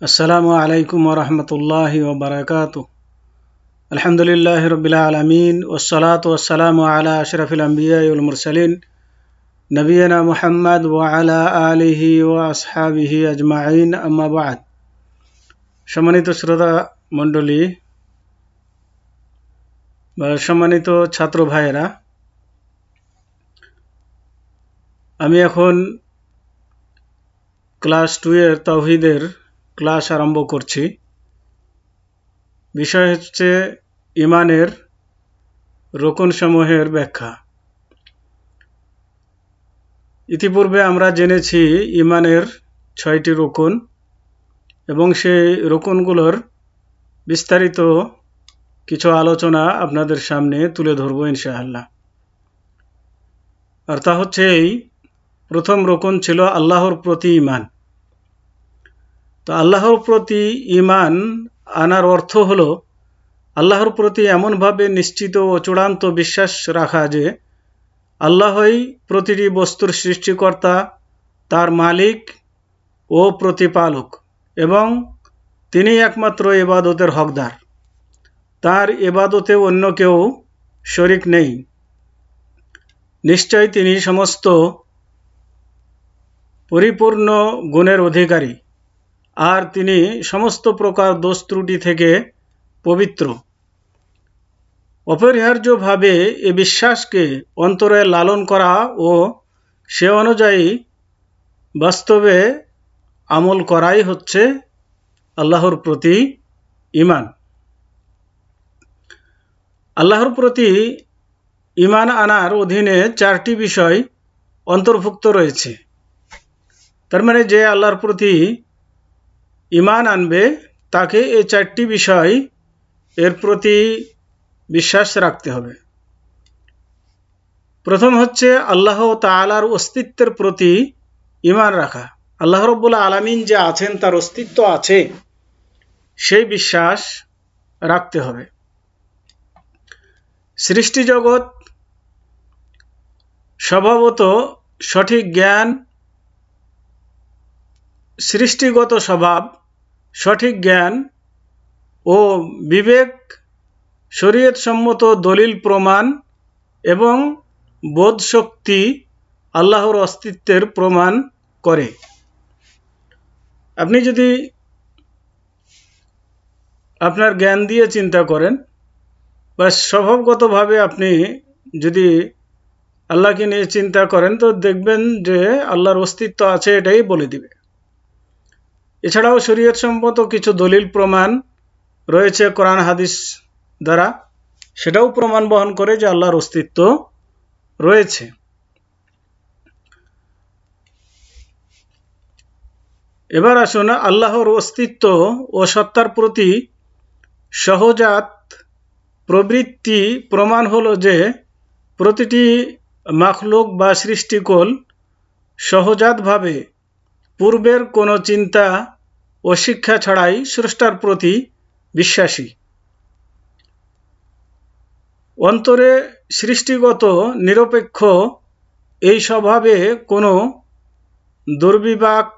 আসসালামু আলাইকুম ওরহমতুল্লাহি ওবরাকাতুহু। আলহামদুলিল্লাহি রাব্বিল আলামিন ওয়াসসালাতু ওয়াসসালামু আলা আশরাফিল আমবিয়া ওয়াল মুরসালিন নবিয়িনা মুহাম্মদ ওয়া আলা আলিহি ওয়া আসহাবিহি আজমাইন, আম্মা বা'দ। সম্মানিত শ্রোতা মণ্ডলী বা সম্মানিত ছাত্র ভাইয়েরা, আমি এখন ক্লাস 2 এর তাওহীদের ক্লাস আরম্ভ করছি। বিষয় হচ্ছে ঈমানের রোকনসমূহের ব্যাখ্যা। ইতিপূর্বে আমরা জেনেছি ঈমানের 6টি রোকন এবং সেই রোকনগুলোর বিস্তারিত কিছু আলোচনা আপনাদের সামনে তুলে ধরব ইনশাআল্লাহ। আর তা হচ্ছে এই প্রথম রোকন ছিল আল্লাহর প্রতি ঈমান। তো আল্লাহর প্রতি ঈমান আনার অর্থ হলো আল্লাহর প্রতি এমনভাবে নিশ্চিত ও চূড়ান্ত বিশ্বাস রাখা যে আল্লাহই প্রতিটি বস্তুর সৃষ্টিকর্তা, তার মালিক ও প্রতিপালক, এবং তিনি একমাত্র ইবাদতের হকদার। তার ইবাদতে অন্য কেউ শরিক নেই। নিশ্চয় তিনি সমস্ত পরিপূর্ণ গুণের অধিকারী, আর তিনি সমস্ত প্রকার দোষ ত্রুটি থেকে পবিত্র। অপরিহার্যভাবে এ বিশ্বাসকে অন্তরে লালন করা ও সে অনুযায়ী বাস্তবে আমল করাই হচ্ছে আল্লাহর প্রতি ঈমান। আল্লাহর প্রতি ঈমান আনার অধীনে 4টি বিষয় অন্তর্ভুক্ত রয়েছে। তার মানে যে আল্লাহর প্রতি ঈমান আনবে তাকে এই 4টি বিষয় এর প্রতি বিশ্বাস রাখতে হবে। প্রথম হচ্ছে আল্লাহ তাআলার অস্তিত্বের প্রতি ঈমান রাখা। আল্লাহ রাব্বুল আলামিন যে আছেন, তার অস্তিত্ব আছে, সেই বিশ্বাস রাখতে হবে। সৃষ্টি জগৎ স্বভাবত সঠিক জ্ঞান, সৃষ্টিগত স্বভাব, সঠিক জ্ঞান ও বিবেক, শরীয়ত সম্মত দলিল প্রমাণ এবং বোধ শক্তি আল্লাহর অস্তিত্বের প্রমাণ করে। আপনি যদি আপনার জ্ঞান দিয়ে চিন্তা করেন বা স্বভাবগতভাবে আপনি যদি আল্লাহকে নিয়ে চিন্তা করেন, তো দেখবেন যে আল্লাহর অস্তিত্ব আছে, এটাই বলে দিবে। এছাড়াও শরীয়ত সম্মত কিছু দলিল প্রমাণ রয়েছে কোরআন হাদিস দ্বারা, সেটাও প্রমাণ বহন করে যে আল্লাহর অস্তিত্ব রয়েছে। এবার আসুন, আল্লাহর অস্তিত্ব ও সত্তার প্রতি সহজাত প্রবৃত্তি প্রমাণ হলো যে প্রতিটি মাখলুক বা সৃষ্টিকুল সহজাতভাবে পূর্বের কোনো চিন্তা ও শিক্ষা ছাড়াই স্রষ্টার প্রতি বিশ্বাসী। অন্তরে সৃষ্টিগত নিরপেক্ষ এই স্বভাবে কোনো দুর্বিপাক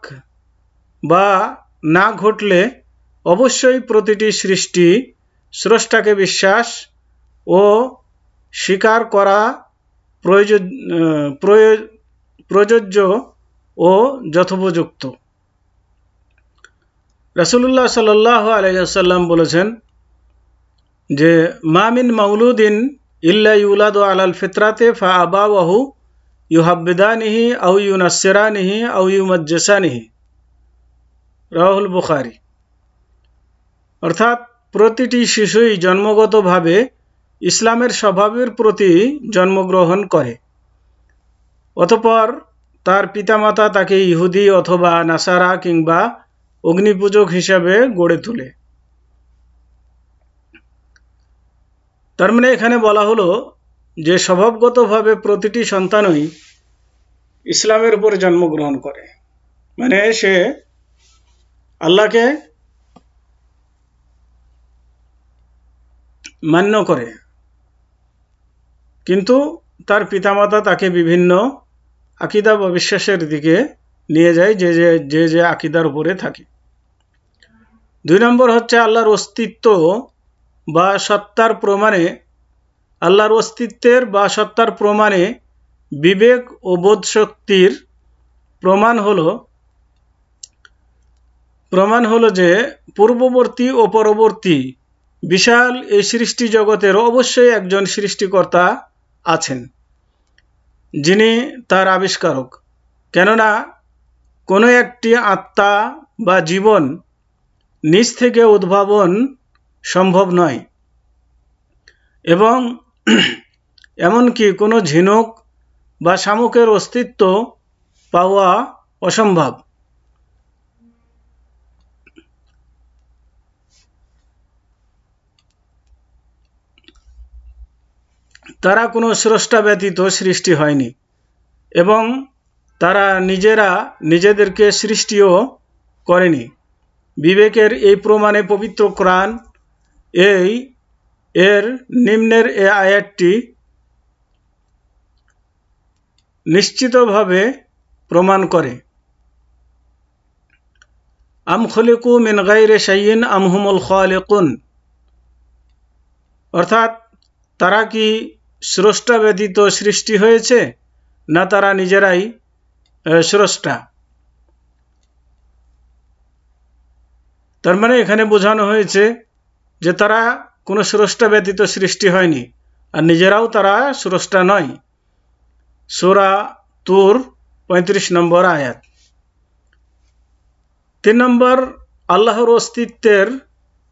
বা না ঘটলে অবশ্যই প্রতিটি সৃষ্টি স্রষ্টাকে বিশ্বাস ও স্বীকার করা প্রযোজ্য ও যথোপযুক্ত। রাসূলুল্লাহ সাল্লাল্লাহু আলাইহি ওয়াসাল্লাম বলেছেন যে মা মিন মাউলুদিন ইল্লা ইউলাদু আলাল ফিতরাতি ফাআবাওয়াহু ইউহাব্বিদানিহি আও ইউনাসসিরানিহি আও ইউমাজ্জিসানিহি, রাওয়াহুল বুখারী। অর্থাৎ প্রতিটি শিশুই জন্মগতভাবে ইসলামের স্বভাবের প্রতি জন্মগ্রহণ করে, অতঃপর তার পিতামাতা তাকে ইহুদি অথবা নাসারা কিংবা অগ্নিপূজক হিসাবে গড়ে তোলে। তার মানে এখানে বলা হলো যে স্বভাবগতভাবে প্রতিটি সন্তানই ইসলামের উপর জন্মগ্রহণ করে, মানে সে আল্লাহকে মান্য করে, কিন্তু তার পিতামাতা তাকে বিভিন্ন আকীদা বা বিশ্বাসের দিকে নিয়ে যায়, যে যে আকীদার উপরে থাকে। 2 নম্বর হচ্ছে আল্লাহর অস্তিত্ব বা সত্তার প্রমাণে, আল্লাহর অস্তিত্বের বা সত্তার প্রমাণে বিবেক ও বোধশক্তির প্রমাণ হলো যে পূর্ববর্তী ও পরবর্তী বিশাল এই সৃষ্টি জগতের অবশ্যই একজন সৃষ্টিকর্তা আছেন, যিনি তার আবিষ্কারক। কেননা কোনো একটি আত্মা বা জীবন নিজ থেকে উদ্ভাবন সম্ভব নয়, এবং এমনকি কোনো ঝিনুক বা শামুকের অস্তিত্ব পাওয়া অসম্ভব। তারা কোনো স্রষ্টা ব্যতীত সৃষ্টি হয়নি, এবং তারা নিজেরা নিজেদেরকে সৃষ্টিও করেনি। বিবেকের এই প্রমাণে পবিত্র কোরআন এর নিম্নের এই আয়াতটি নিশ্চিতভাবে প্রমাণ করে। আম খলিকু মিন গায়রি শাইইন আম হুমুল খালিকুন, অর্থাৎ তারা কি স্রষ্টা ব্যতীত সৃষ্টি হয়েছে, না তারা নিজেরাই স্রষ্টা। তার মানে এখানে বোঝানো হয়েছে যে তারা কোনো স্রষ্টা ব্যতীত সৃষ্টি হয়নি, আর নিজেরাও তারা স্রষ্টা নয়। সূরা তুর 35 নম্বর আয়াত। 3 নম্বর, আল্লাহর অস্তিত্বের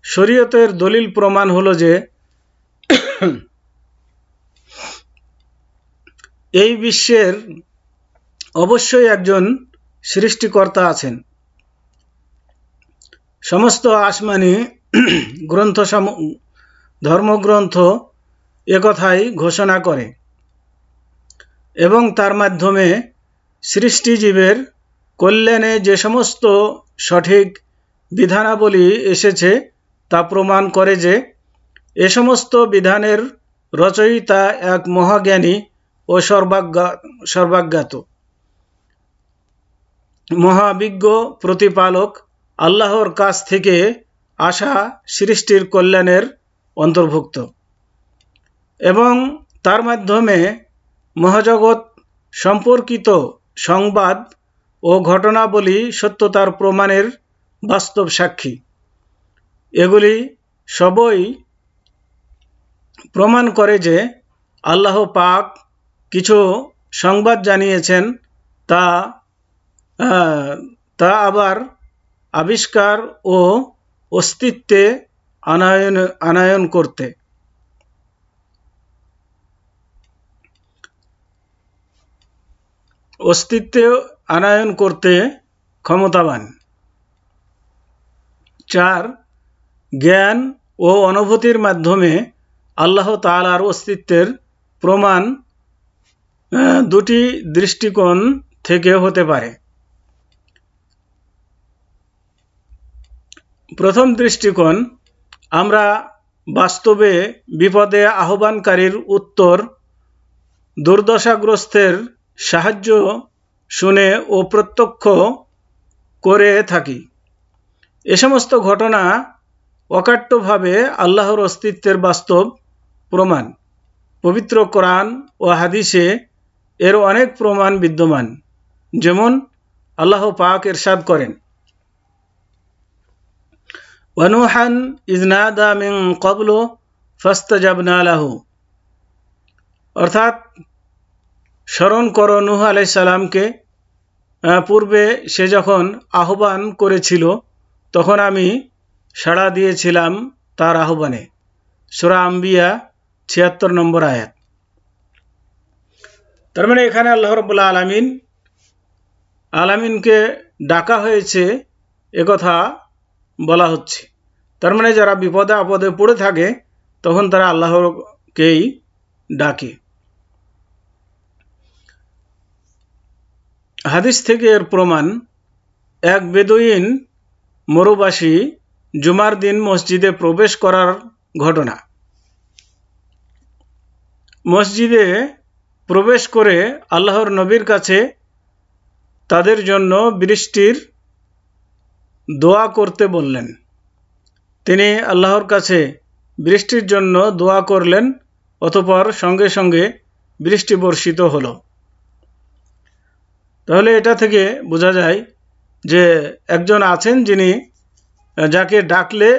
শরীয়তের দলিল প্রমাণ হলো যে এই বিশ্বের অবশ্যই একজন সৃষ্টিকর্তা আছেন। সমস্ত আসমানি গ্রন্থ ধর্মগ্রন্থ একথাই ঘোষণা করে, এবং তার মাধ্যমে সৃষ্টিজীবের কল্যাণে যে সমস্ত সঠিক বিধানাবলী এসেছে তা প্রমাণ করে যে এ সমস্ত বিধানের রচয়িতা এক মহাজ্ঞানী ও সর্বাজ্ঞাত মহাবিজ্ঞ প্রতিপালক আল্লাহর কাছ থেকে আসা সৃষ্টির কল্যাণের অন্তর্ভুক্ত, এবং তার মাধ্যমে মহাজগৎ সম্পর্কিত সংবাদ ও ঘটনাবলী সত্যতার প্রমাণের বাস্তব সাক্ষী। এগুলি সবই প্রমাণ করে যে আল্লাহ পাক কিছু সংবাদ জানিয়েছেন, তা আবার আবিষ্কার ও অস্তিত্বে আনয়ন করতে ক্ষমতাবান। 4, জ্ঞান ও অনুভূতির মাধ্যমে আল্লাহ তাআলার অস্তিত্বের প্রমাণ দুটি দৃষ্টিকোণ থেকে হতে পারে। প্রথম দৃষ্টিকোণ, আমরা বাস্তবে বিপদে আহ্বানকারীর উত্তর, দুর্দশাগ্রস্তের সাহায্য শুনে ও প্রত্যক্ষ করে থাকি। এ সমস্ত ঘটনা অকাট্যভাবে আল্লাহর অস্তিত্বের বাস্তব প্রমাণ। পবিত্র কোরআন ও হাদিসে এর অনেক প্রমাণ বিদ্যমান। যেমন আল্লাহ পাক ইরশাদ করেন, ওয়ানুহান ইয নাদা মিন ক্বাবলু ফাস্তাজাবনা লাহু, অর্থাৎ স্মরণ করো নূহ আলাইহিস সালামকে, পূর্বে সে যখন আহ্বান করেছিল তখন আমি সাড়া দিয়েছিলাম তার আহ্বানে। সূরা আম্বিয়া 76 নম্বর আয়াত। তার মানে এখানে আল্লাহ রাব্বুল আলামিনকে ডাকা হয়েছে, একথা বলা হচ্ছে। তার মানে যারা বিপদে আপদে পড়ে থাকে তখন তারা আল্লাহকেই ডাকে। হাদিস থেকে এর প্রমাণ, এক বেদুইন মরুবাসী জুমার দিন মসজিদে প্রবেশ করার ঘটনা। মসজিদে প্রবেশ করে আল্লাহর নবীর কাছে তাদের জন্য বৃষ্টির দোয়া করতে বললেন। তিনি আল্লাহর কাছে বৃষ্টির জন্য দোয়া করলেন, অতঃপর সঙ্গে সঙ্গে বৃষ্টি বর্ষিত হলো। তাহলে এটা থেকে বোঝা যায় যে একজন আছেন যিনি যাকে ডাকলে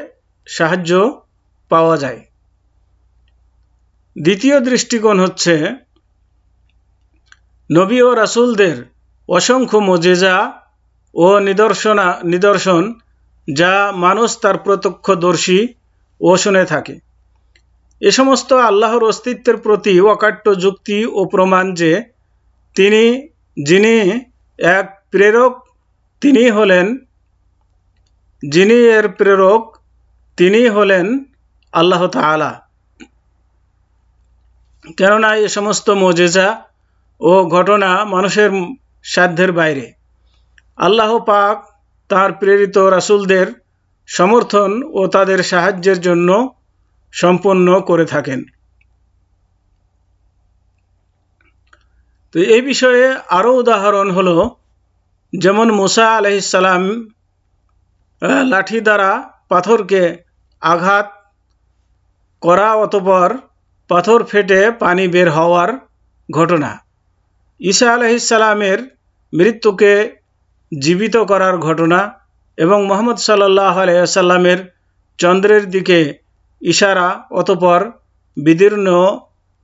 সাহায্য পাওয়া যায়। দ্বিতীয় দৃষ্টিকোণ হচ্ছে নবী ও রাসূলদের অসংখ্য মুজিজা ও নিদর্শন যা মানুষ তার প্রত্যক্ষদর্শী ও শুনে থাকে। এ সমস্ত আল্লাহর অস্তিত্বের প্রতি অকাট্য যুক্তি ও প্রমাণ যে যিনি এক প্রেরক, যিনি এর প্রেরক তিনি হলেন আল্লাহ তাআলা। কেননা এ সমস্ত মুজিজা ও ঘটনা মানুষের সাধ্যের বাইরে। আল্লাহ পাক তার প্রেরিত রাসূলদের সমর্থন ও তাদের সাহায্যের জন্য সম্পন্ন করে থাকেন। তো এই বিষয়ে আরও উদাহরণ হলো, যেমন মুসা আলাইহিস সালাম লাঠি দ্বারা পাথরকে আঘাত করা, অতঃপর পাথর ফেটে পানি বের হওয়ার ঘটনা। ঈসা আলাইহিস সালামের মৃত্যুকে জীবিত করার ঘটনা এবং মুহাম্মদ সাল্লাল্লাহু আলাইহি ওয়াসাল্লামের চন্দ্রের দিকে ইশারা, অতঃপর বিদীর্ণ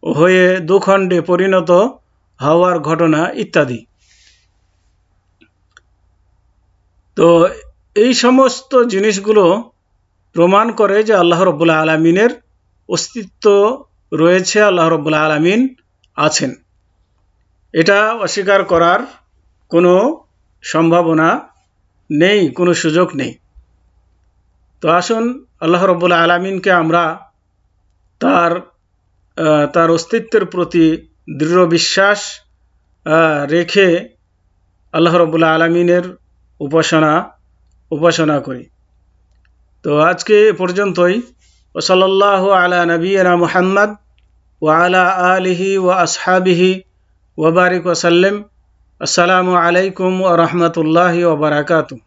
হয়ে দুখণ্ডে পরিণত হওয়ার ঘটনা ইত্যাদি। তো এই সমস্ত জিনিসগুলো প্রমাণ করে যে আল্লাহ রাব্বুল আলামিনের অস্তিত্ব রয়েছে, আল্লাহ রাব্বুল আলামিন আছেন। এটা অস্বীকার করার কোনো সম্ভাবনা নেই, কোনো সুযোগ নেই। তো আসুন আল্লাহ রাব্বুল আলামিনকে আমরা তার অস্তিত্বের প্রতি দৃঢ় বিশ্বাস রেখে আল্লাহ রাব্বুল আলামিনের উপাসনা করি। তো আজকে এ পর্যন্তই। ওয়া সাল্লাল্লাহু আলা নবিয়িনা মুহাম্মদ ওয়া আলা আলিহি ওয়া আসহাবিহি ওয়া বারিক ওয়া সাল্লাম। আসসালামু আলাইকুম ওয়া রাহমাতুল্লাহি ওয়া বারাকাতুহু।